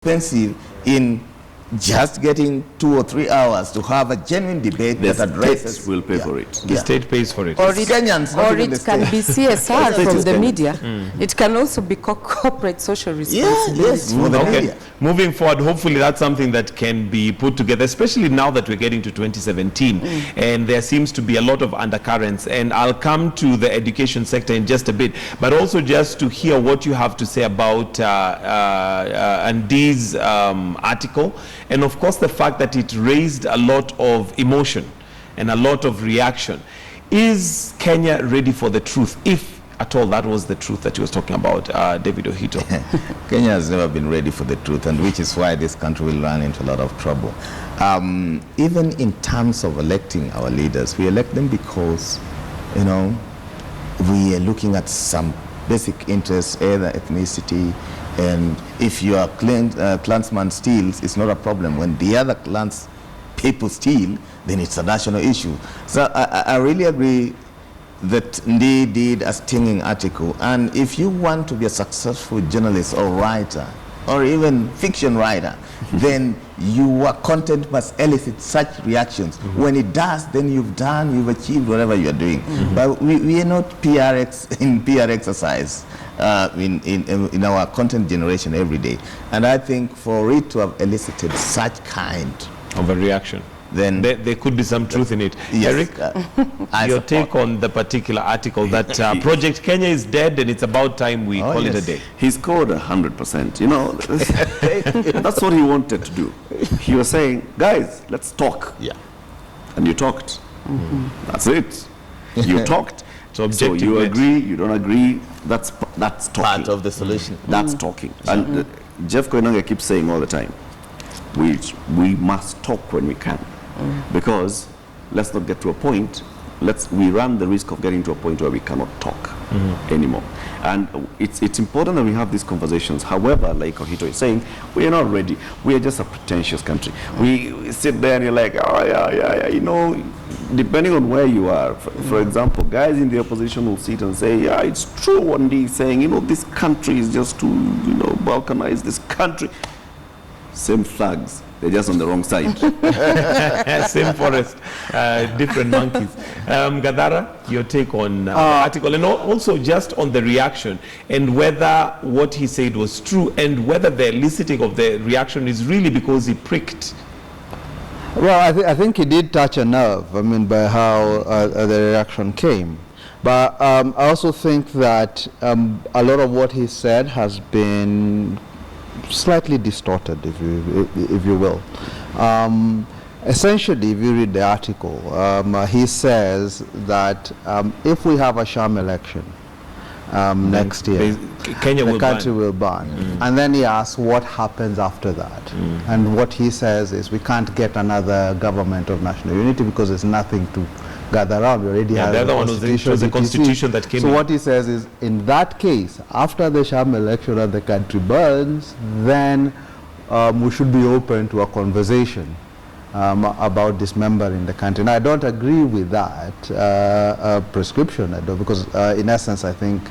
expensive in just getting 2 or 3 hours to have a genuine debate that addresses. State will pay for it. The state pays for it. Or it, Kenyans, or it can be CSR from the media. It can also be corporate social responsibility. Yes, for the media. Moving forward, hopefully that's something that can be put together, especially now that we're getting to 2017, and there seems to be a lot of undercurrents. And I'll come to the education sector in just a bit, but also just to hear what you have to say about Andy's article, and of course the fact that it raised a lot of emotion and a lot of reaction. Is Kenya ready for the truth, if at all that was the truth that he was talking about, David Ohito? Kenya has never been ready for the truth, and which is why this country will run into a lot of trouble. Even in terms of electing our leaders, we elect them because, you know, we are looking at some basic interests, either ethnicity, and if your clansman steals, it's not a problem. When the other clans people steal, then it's a national issue. So I really agree that Ndi did a stinging article, and if you want to be a successful journalist or writer, or even fiction writer, then your content must elicit such reactions. When it does, then you've achieved whatever you're doing. But we are not in PR exercise in our content generation every day. And I think for it to have elicited such kind of a reaction, then there could be some truth in it. Yes, Eric, your take on the particular article that Project Kenya is dead and it's about time we call it a day. He scored 100%. You know, that's what he wanted to do. He was saying, guys, let's talk. Yeah. And you talked. That's it. You talked. So you agree, you don't agree, that's talking. Part of the solution. That's talking. And Jeff Koinange keeps saying all the time, we must talk when we can. Because let's not get to a point, we run the risk of getting to a point where we cannot talk anymore. And it's important that we have these conversations. However, like Ohito is saying, we are not ready. We are just a pretentious country. We sit there and you're like, oh yeah, you know, depending on where you are. For example, guys in the opposition will sit and say, yeah, it's true. One day saying, you know, this country is just to, you know, balkanize this country. Same flags. They're just on the wrong side. Same forest, different monkeys. Gadara, your take on the article, and also just on the reaction, and whether what he said was true, and whether the eliciting of the reaction is really because he pricked. Well, I think he did touch a nerve, I mean, by how the reaction came. But I also think that a lot of what he said has been slightly distorted, if you will. Essentially, if you read the article, he says that if we have a sham election next year, the country will burn. And then he asks what happens after that. And what he says is we can't get another government of national unity because there's nothing to gather around. We already have the other one was the constitution that came in. So what he says is, in that case, after the sham election and the country burns, then we should be open to a conversation about dismembering the country. And I don't agree with that prescription, because in essence, I think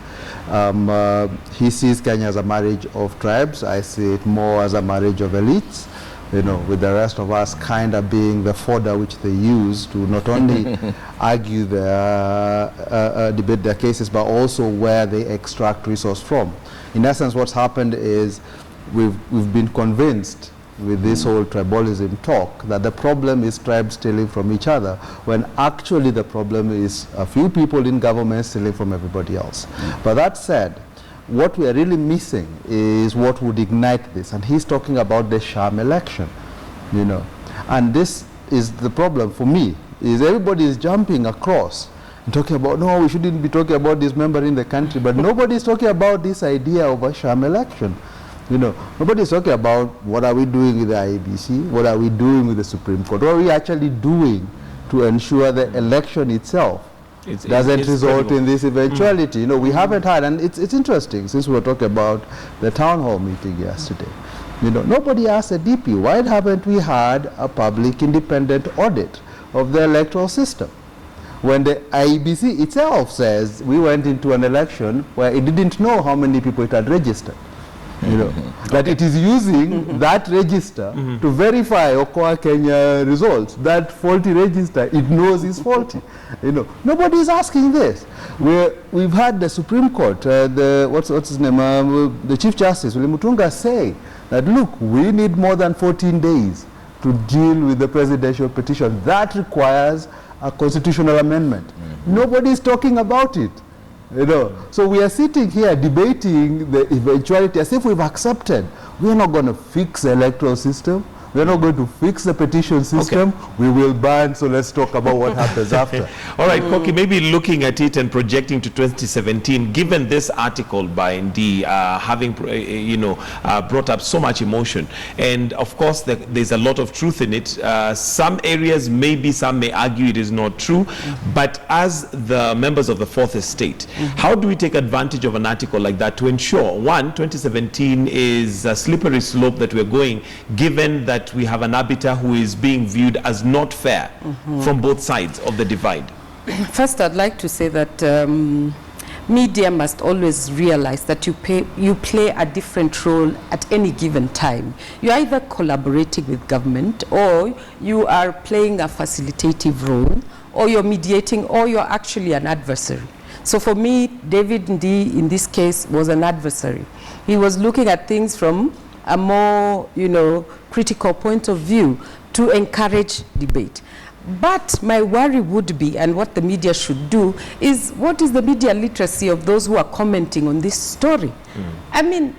he sees Kenya as a marriage of tribes. I see it more as a marriage of elites, you know, with the rest of us kind of being the fodder which they use to not only argue their, debate their cases, but also where they extract resource from. In essence, what's happened is we've been convinced with this whole tribalism talk that the problem is tribes stealing from each other, when actually the problem is a few people in government stealing from everybody else. But that said, what we are really missing is what would ignite this, and he's talking about the sham election, you know. And this is the problem for me, is everybody is jumping across and talking about, no, we shouldn't be talking about dismembering the country, but nobody is talking about this idea of a sham election. You know, nobody is talking about what are we doing with the IEBC, what are we doing with the Supreme Court, what are we actually doing to ensure the election itself doesn't result in this eventuality. You know, we haven't had, and it's interesting, since we were talking about the town hall meeting yesterday, you know, nobody asked a DP, why haven't we had a public independent audit of the electoral system? When the IEBC itself says we went into an election where it didn't know how many people it had registered. you know, that it is using that register to verify Okoa Kenya results. That faulty register, it knows is faulty. You know, nobody is asking this. We've had the Supreme Court, what's his name, the Chief Justice, William Mutunga, say that, look, we need more than 14 days to deal with the presidential petition. That requires a constitutional amendment. Nobody is talking about it. You know, so we are sitting here debating the eventuality as if we've accepted. We are not going to fix the electoral system. We are not going to fix the petition system. Okay. We will ban, so let's talk about what happens after. All right, Koki, maybe looking at it and projecting to 2017, given this article by Ndi having, brought up so much emotion, and of course there's a lot of truth in it. Some areas, maybe some may argue it is not true, but as the members of the Fourth Estate, how do we take advantage of an article like that to ensure, one, 2017 is a slippery slope that we're going, given that we have an arbiter who is being viewed as not fair from both sides of the divide? First, I'd like to say that media must always realize that you play a different role at any given time. You're either collaborating with government, or you are playing a facilitative role, or you're mediating, or you're actually an adversary. So for me, David Ndi, in this case, was an adversary. He was looking at things from a more, critical point of view to encourage debate. But my worry would be, and what the media should do, is what is the media literacy of those who are commenting on this story? I mean,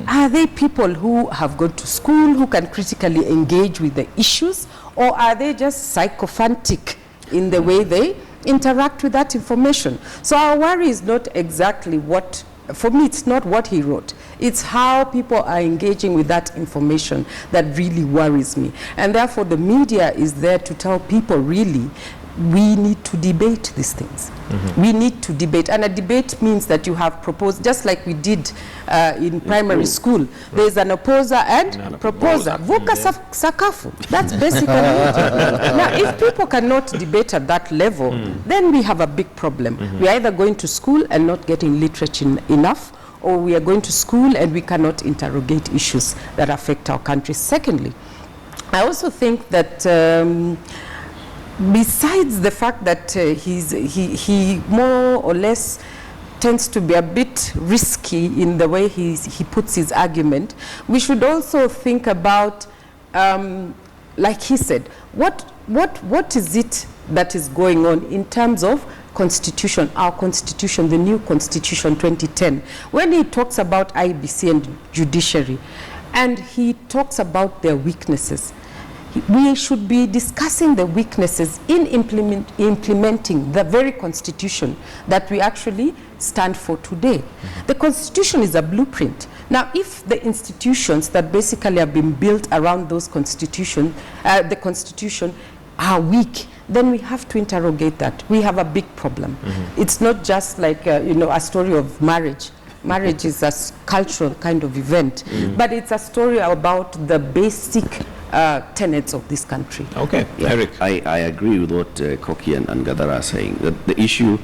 are they people who have gone to school, who can critically engage with the issues, or are they just sycophantic in the way they interact with that information? So our worry is not exactly what, for me, it's not what he wrote. It's how people are engaging with that information that really worries me. And therefore, the media is there to tell people, really, we need to debate these things. We need to debate. And a debate means that you have proposed, just like we did in primary school. There's an opposer and proposer. Vuka sakafu. That's basically it. Now, if people cannot debate at that level, then we have a big problem. We're either going to school and not getting literature enough, or we are going to school and we cannot interrogate issues that affect our country. Secondly, I also think that besides the fact that he more or less tends to be a bit risky in the way he puts his argument, we should also think about, like he said, what is it that is going on in terms of constitution, our constitution, the new constitution 2010, when he talks about IBC and judiciary, and he talks about their weaknesses. We should be discussing the weaknesses in implementing the very constitution that we actually stand for today. The constitution is a blueprint. Now, if the institutions that basically have been built around those constitution, the constitution, are weak, then we have to interrogate that. We have a big problem. It's not just like a story of marriage. Marriage is a cultural kind of event, but it's a story about the basic tenets of this country. Okay, Eric. I agree with what Koki and Gadara are saying. That the issue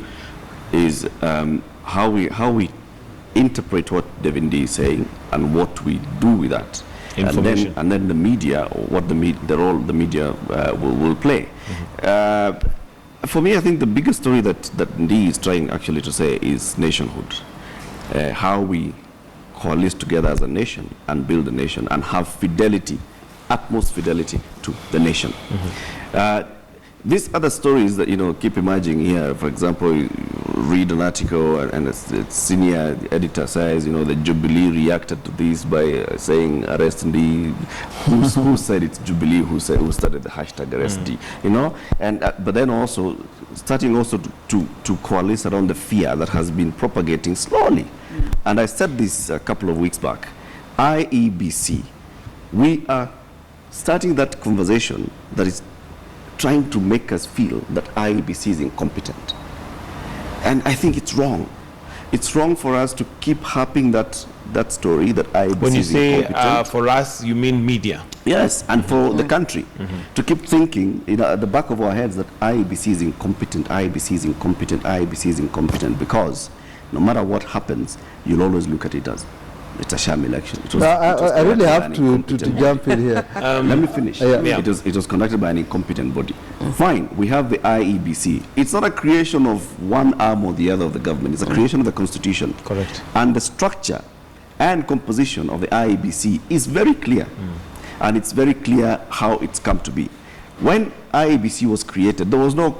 is how we interpret what Devendi is saying and what we do with that. And then the media, or what the role the media will play. For me, I think the biggest story that Ndi is trying actually to say is nationhood. How we coalesce together as a nation and build a nation and have fidelity, utmost fidelity to the nation. These other stories that, keep emerging here, for example, read an article and its senior editor says, the Jubilee reacted to this by saying arrest Ndi. Who said it's Jubilee who started the hashtag arrest Ndi, and but then also starting also to coalesce around the fear that has been propagating slowly. And I said this a couple of weeks back. IEBC, we are starting that conversation that is trying to make us feel that IEBC is incompetent. And I think it's wrong. It's wrong for us to keep harping that story that IEBC is incompetent. When you say for us, you mean media? Yes, and for the country. To keep thinking at the back of our heads that IEBC is incompetent, IEBC is incompetent, IEBC is incompetent, because no matter what happens, you'll always look at it as It's a sham election. I really have to jump in here. Let me finish. Yeah. It was conducted by an incompetent body. Fine, we have the IEBC. It's not a creation of one arm or the other of the government. It's a creation of the constitution. Correct. And the structure and composition of the IEBC is very clear. And it's very clear how it's come to be. When IEBC was created, there was no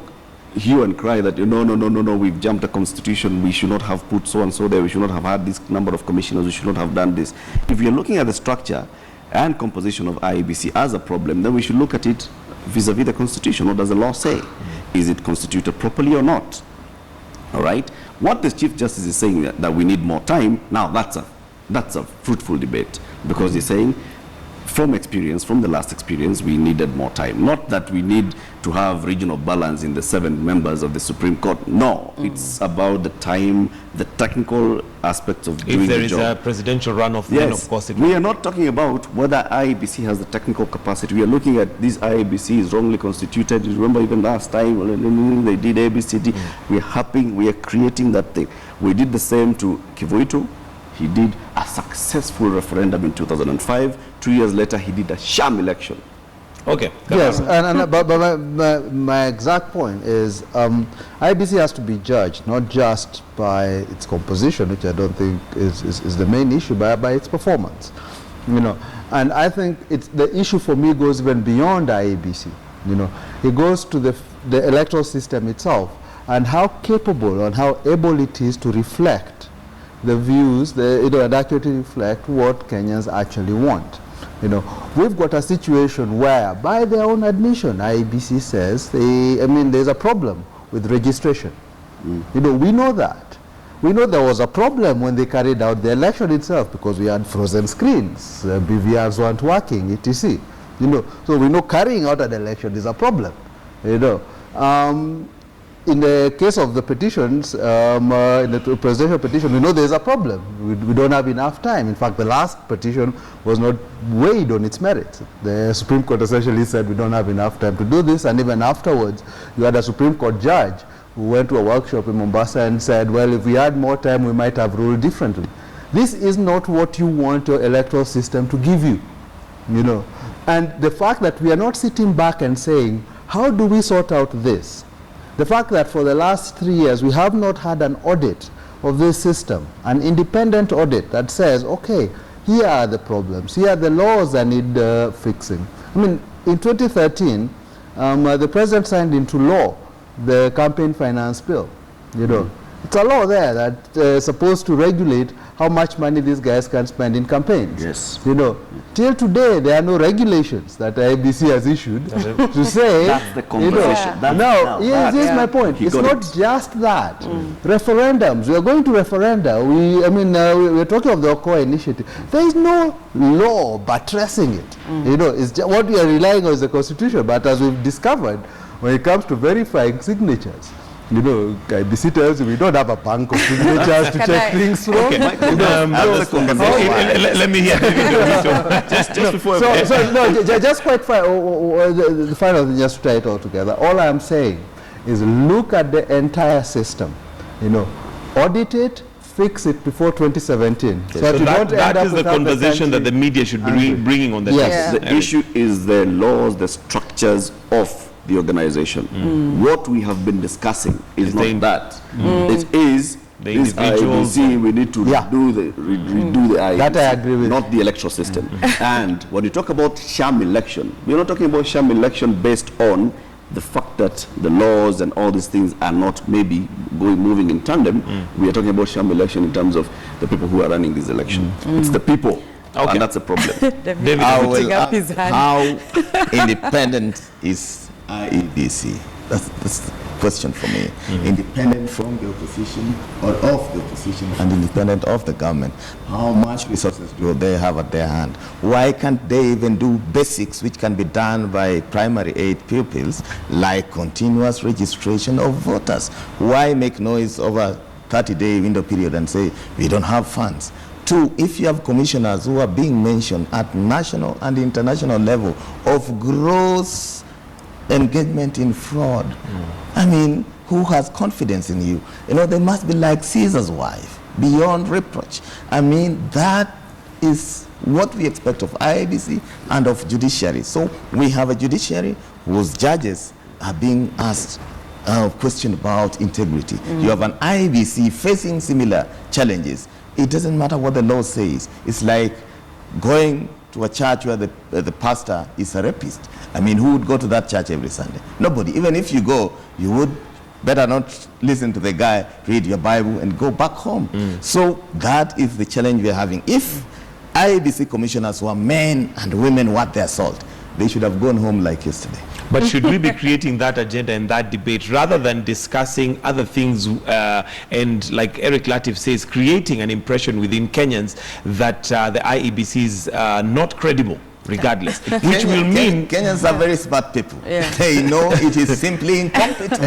hue and cry that no, we've jumped the constitution, we should not have put so and so there, we should not have had this number of commissioners, we should not have done this. If you're looking at the structure and composition of IEBC as a problem, then we should look at it vis-a-vis the constitution. What does the law say? Is it constituted properly or not? All right. What the Chief Justice is saying that we need more time, now that's a fruitful debate, because he's saying from experience, from the last experience, we needed more time. Not that we need to have regional balance in the 7 members of the Supreme Court. No, it's about the time, the technical aspects of doing the job. If there is a presidential runoff, then of course it will. We are not talking about whether IEBC has the technical capacity. We are looking at this IEBC is wrongly constituted. You remember even last time they did ABCD. We are creating that thing. We did the same to Kivuitu. He did a successful referendum in 2005. 2 years later, he did a sham election. Okay. Yes, but my exact point is IBC has to be judged not just by its composition, which I don't think is the main issue, but by its performance. And I think the issue for me goes even beyond IEBC. It goes to the electoral system itself and how capable and how able it is to reflect the views, and accurately reflect what Kenyans actually want. We've got a situation where, by their own admission, IEBC says there's a problem with registration. We know that. We know there was a problem when they carried out the election itself because we had frozen screens, BVRs weren't working, etc. So we know carrying out an election is a problem. In the case of the petitions, in the presidential petition, we know there's a problem. We don't have enough time. In fact, the last petition was not weighed on its merits. The Supreme Court essentially said we don't have enough time to do this, and even afterwards, you had a Supreme Court judge who went to a workshop in Mombasa and said, well, if we had more time, we might have ruled differently. This is not what you want your electoral system to give you, And the fact that we are not sitting back and saying, how do we sort out this? The fact that for the last 3 years we have not had an audit of this system, an independent audit that says, okay, here are the problems, here are the laws that need fixing. In 2013, the president signed into law the campaign finance bill. It's a law there that is supposed to regulate how much money these guys can spend in campaigns. Yes. Till today, there are no regulations that the IBC has issued to say. That's the conversation. Here's my point. It's not just that. Referendums. We are going to referenda. We're talking of the Okoa initiative. There is no law buttressing it. It's just, what we are relying on is the Constitution. But as we've discovered, when it comes to verifying signatures, IBC tells you we don't have a bank of signatures to check things from. Okay. Let me hear just before. Just quite the final thing, just to tie it all together. All I'm saying is look at the entire system. Audit it, fix it before 2017. Okay. So that is the conversation that the media should be bringing on the table. The issue is the laws, the structures of the organization. What we have been discussing is not that. It is the individuals. We need to redo the IEBC. That I agree with. Not the electoral system. And when you talk about sham election, we're not talking about sham election based on the fact that the laws and all these things are not maybe moving in tandem. We are talking about sham election in terms of the people who are running this election. It's the people. Okay. And that's a problem. David, how independent is IEBC? That's the question for me. Independent from the opposition or of the opposition and independent of the government. How much resources do they have at their hand? Why can't they even do basics which can be done by primary 8 pupils, like continuous registration of voters? Why make noise over 30-day window period and say we don't have funds? 2, if you have commissioners who are being mentioned at national and international level of gross engagement in fraud, who has confidence in you? They must be like Caesar's wife, beyond reproach. That is what we expect of IEBC and of judiciary. So we have a judiciary whose judges are being asked question about integrity. You have an IEBC facing similar challenges. It doesn't matter what the law says. It's like going to a church where the pastor is a rapist. I mean, who would go to that church every Sunday? Nobody. Even if you go, you would better not listen to the guy, read your Bible, and go back home. So that is the challenge we're having. If IEBC commissioners were men and women worth their salt, they should have gone home like yesterday. But should we be creating that agenda and that debate rather than discussing other things and, like Eric Latif says, creating an impression within Kenyans that the IEBC is not credible regardless, which will mean... Kenyans are very smart people. Yeah. They know it is simply incompetent.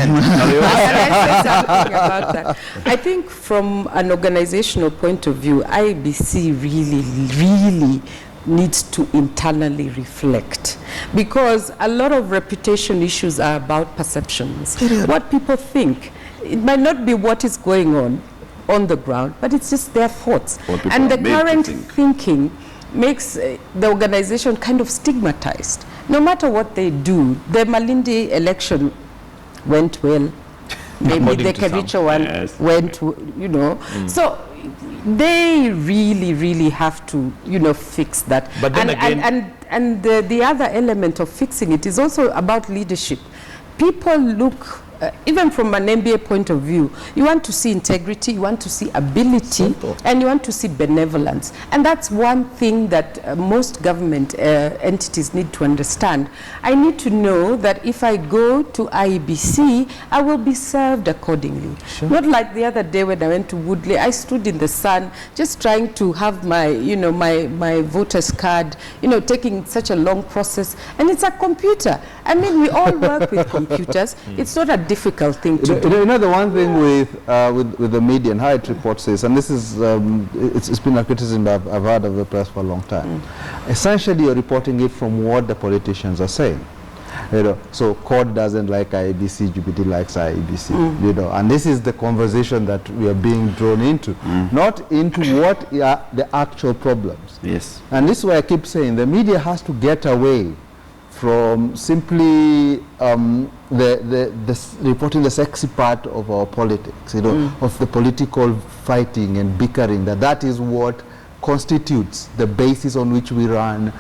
I think from an organizational point of view, IEBC really needs to internally reflect, because a lot of reputation issues are about perceptions. What people think, it might not be what is going on the ground, but it's just their thoughts. And the current thinking makes the organization kind of stigmatized. No matter what they do, the Malindi election went well. Maybe the Kericho one went, you know. So they really have to, you know, fix that. But then and the other element of fixing it is also about leadership. People look, even from an MBA point of view, you want to see integrity, you want to see ability, and you want to see benevolence. And that's one thing that most government entities need to understand. I need to know that if I go to IEBC, I will be served accordingly. Sure. Not like the other day when I went to Woodley, I stood in the sun just trying to have my, you know, my voter's card, you know, taking such a long process. And it's a computer. I mean, we all work with computers. It's not a difficult thing to do. You know, the one thing with the media and how it reports this, and this is, it's been a criticism I've heard of the press for a long time. Essentially, you're reporting it from what the politicians are saying. You know, so CORD doesn't like IEBC, GPT likes IEBC, you know, and this is the conversation that we are being drawn into, not into what are the actual problems. Yes. And this is why I keep saying the media has to get away from simply reporting the sexy part of our politics, you know, of the political fighting and bickering, that is what constitutes the basis on which we run,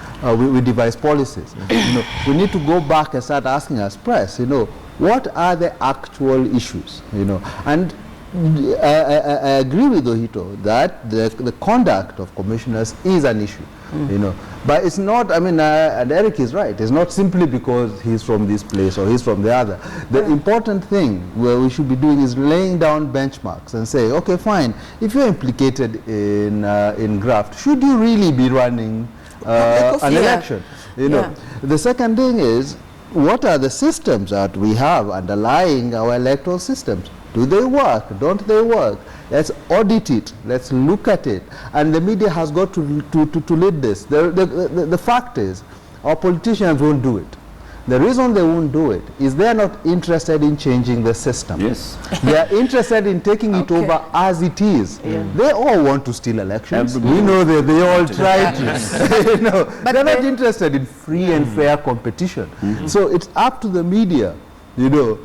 we devise policies. You know, we need to go back and start asking us, press, you know, what are the actual issues, you know, and I agree with Ohito that the conduct of commissioners is an issue, you know, but it's not, I mean, and Eric is right, it's not simply because he's from this place or he's from the other. The important thing where we should be doing is laying down benchmarks and say, okay, fine, if you're implicated in graft, should you really be running an election? You know, the second thing is, what are the systems that we have underlying our electoral systems? Do they work? Don't they work? Let's audit it. Let's look at it. And the media has got to lead this. The fact is, our politicians won't do it. The reason they won't do it is they're not interested in changing the system. Yes. They are interested in taking it over as it is. They all want to steal elections. We know that they all try to. You know, but they're not interested in free and fair competition. So it's up to the media, you know,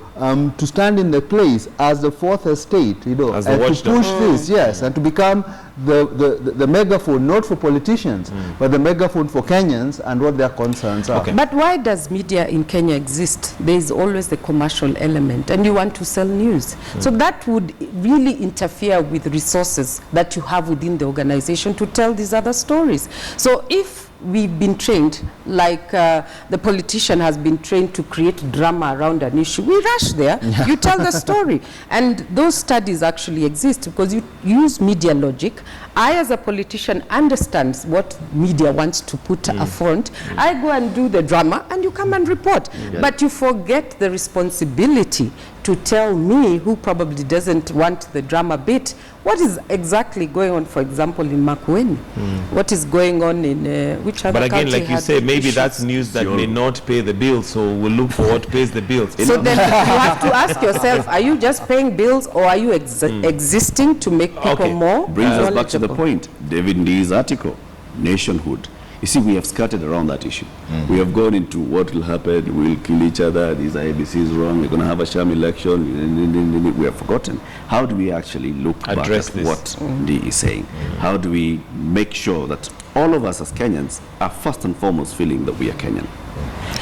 to stand in the place as the fourth estate, you know, and to push this, yes, and to become the megaphone, not for politicians, but the megaphone for Kenyans and what their concerns are. But why does media in Kenya exist? There is always the commercial element, and you want to sell news. So that would really interfere with resources that you have within the organization to tell these other stories. So if we've been trained, like the politician has been trained to create drama around an issue, we rush there, you tell the story. And those studies actually exist because you use media logic. I, as a politician, understand what media wants to put up front. I go and do the drama, and you come and report. But you forget the responsibility to tell me, who probably doesn't want the drama bit, what is exactly going on, for example, in Makueni? What is going on in which other country? But again, like you say, maybe that's news that may not pay the bills, so we'll look for what pays the bills. So then you have to ask yourself, are you just paying bills, or are you existing to make people more Brings us back to the point, David Ndee's article. nationhood. You see, we have skirted around that issue. We have gone into what will happen, we'll kill each other, these IEBC is wrong, we're going to have a sham election. We have forgotten. How do we actually look back at what Ndi is saying? How do we make sure that all of us as Kenyans are first and foremost feeling that we are Kenyan?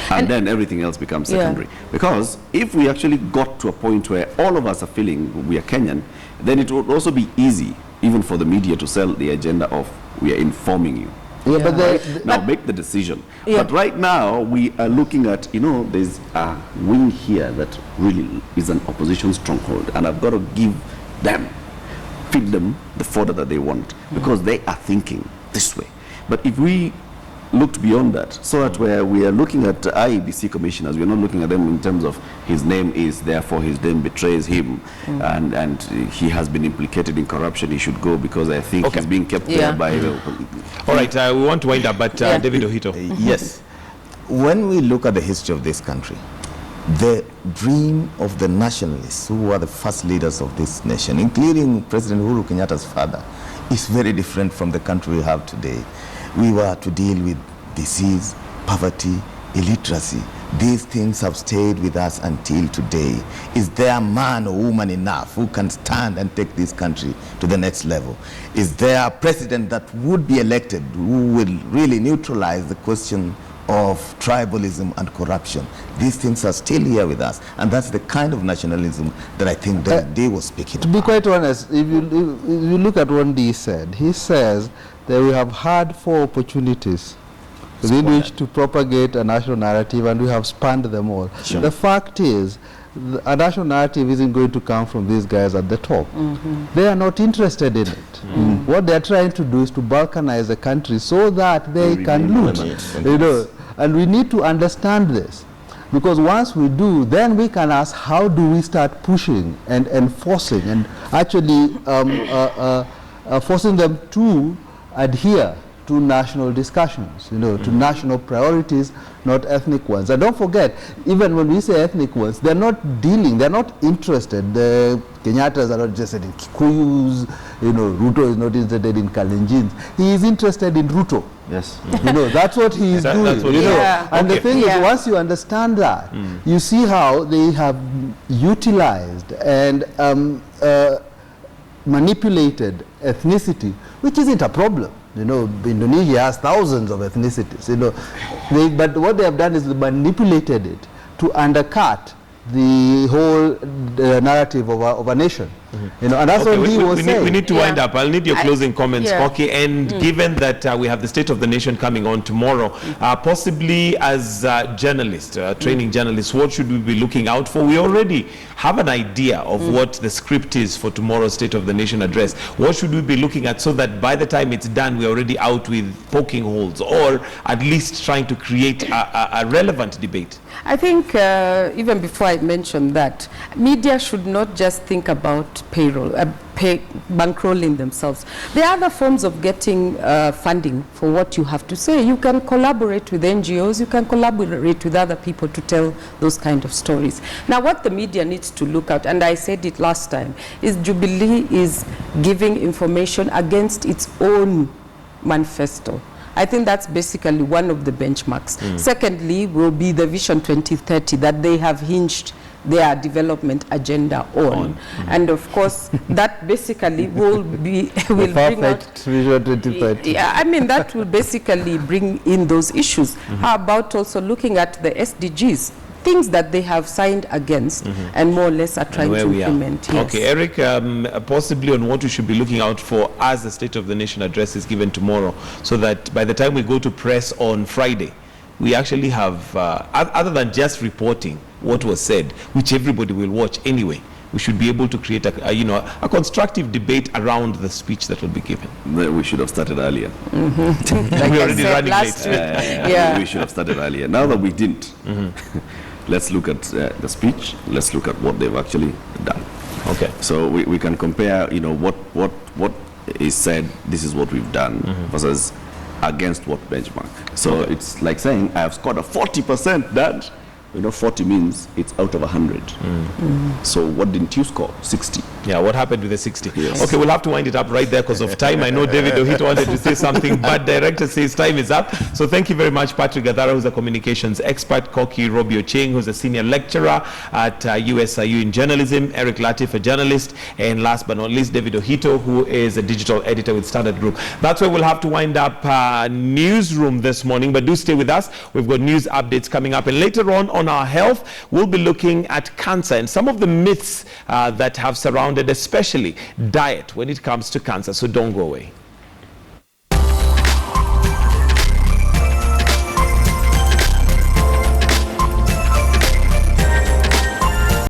And then everything else becomes secondary. Because if we actually got to a point where all of us are feeling we are Kenyan, then it would also be easy, even for the media, to sell the agenda of we are informing you. Yeah, but now make the decision. But right now we are looking at, there's a wing here that really is an opposition stronghold, and I've got to feed them the fodder that they want, because they are thinking this way. But if we looked beyond that, so that where we are looking at IEBC commissioners, we're not looking at them in terms of his name is, therefore his name betrays him, and he has been implicated in corruption, he should go because I think he's being kept there by... All right, we want to wind up, but David Ohito. Yes. When we look at the history of this country, the dream of the nationalists who were the first leaders of this nation, including President Uhuru Kenyatta's father, is very different from the country we have today. We were to deal with disease, poverty, illiteracy. These things have stayed with us until today. Is there a man or woman enough who can stand and take this country to the next level? Is there a president that would be elected who will really neutralize the question of tribalism and corruption? These things are still here with us, and that's the kind of nationalism that I think that they were speaking to be quite honest, if you look at what he said, he says that we have had 4 opportunities within which to propagate a national narrative, and we have spanned them all. Sure. The fact is, a national narrative isn't going to come from these guys at the top. They are not interested in it. What they're trying to do is to balkanize the country so that they can loot. And we need to understand this, because once we do, then we can ask, how do we start pushing and enforcing and actually forcing them to adhere to national discussions, to national priorities, not ethnic ones. And don't forget, even when we say ethnic ones, they're not interested. The Kenyattas are not interested in Kikuyus, Ruto is not interested in Kalenjins. He is interested in Ruto. Yes. That's what he is doing. That's what And the thing is, once you understand that, you see how they have utilized and manipulated ethnicity, which isn't a problem. Indonesia has thousands of ethnicities. But what they have done is manipulated it to undercut the whole narrative of a nation. And that's what he was saying. We need to wind up. I'll need your closing comments, Koki. And given that we have the State of the Nation coming on tomorrow, possibly as journalists, training journalists, what should we be looking out for? We already have an idea of what the script is for tomorrow's State of the Nation address. What should we be looking at so that by the time it's done, we're already out with poking holes, or at least trying to create a relevant debate? I think even before I mention that, media should not just think about payroll, bankrolling themselves. There are other forms of getting funding for what you have to say. You can collaborate with NGOs, you can collaborate with other people to tell those kind of stories. Now, what the media needs to look at, and I said it last time, is Jubilee is giving information against its own manifesto. I think that's basically one of the benchmarks. Secondly, will be the Vision 2030 that they have hinged their development agenda on. And of course, that basically will bring out Vision 2030. Yeah, I mean, that will basically bring in those issues. How about also looking at the SDGs? Things that they have signed against and more or less are trying to implement. Yes. Okay, Eric, possibly on what we should be looking out for as the State of the Nation address is given tomorrow, so that by the time we go to press on Friday, we actually have, other than just reporting what was said, which everybody will watch anyway, we should be able to create a constructive debate around the speech that will be given. We should have started earlier. Like we're already running last late. We should have started earlier. Now that we didn't, let's look at the speech. Let's look at what they've actually done. Okay. So we can compare, what is said, this is what we've done, versus against what benchmark. So it's like saying, I have scored a 40% that, 40 means it's out of 100. So what didn't you score? 60. Yeah, what happened with the 60? Yes. Okay, we'll have to wind it up right there because of time. I know David Ohito wanted to say something, but director says time is up. So thank you very much, Patrick Gathara, who's a communications expert, Koki Robio Cheng, who's a senior lecturer at USIU in journalism, Eric Latif, a journalist, and last but not least, David Ohito, who is a digital editor with Standard Group. That's where we'll have to wind up Newsroom this morning, but do stay with us. We've got news updates coming up, and later on our health, we'll be looking at cancer and some of the myths that have surrounded especially diet when it comes to cancer. So don't go away.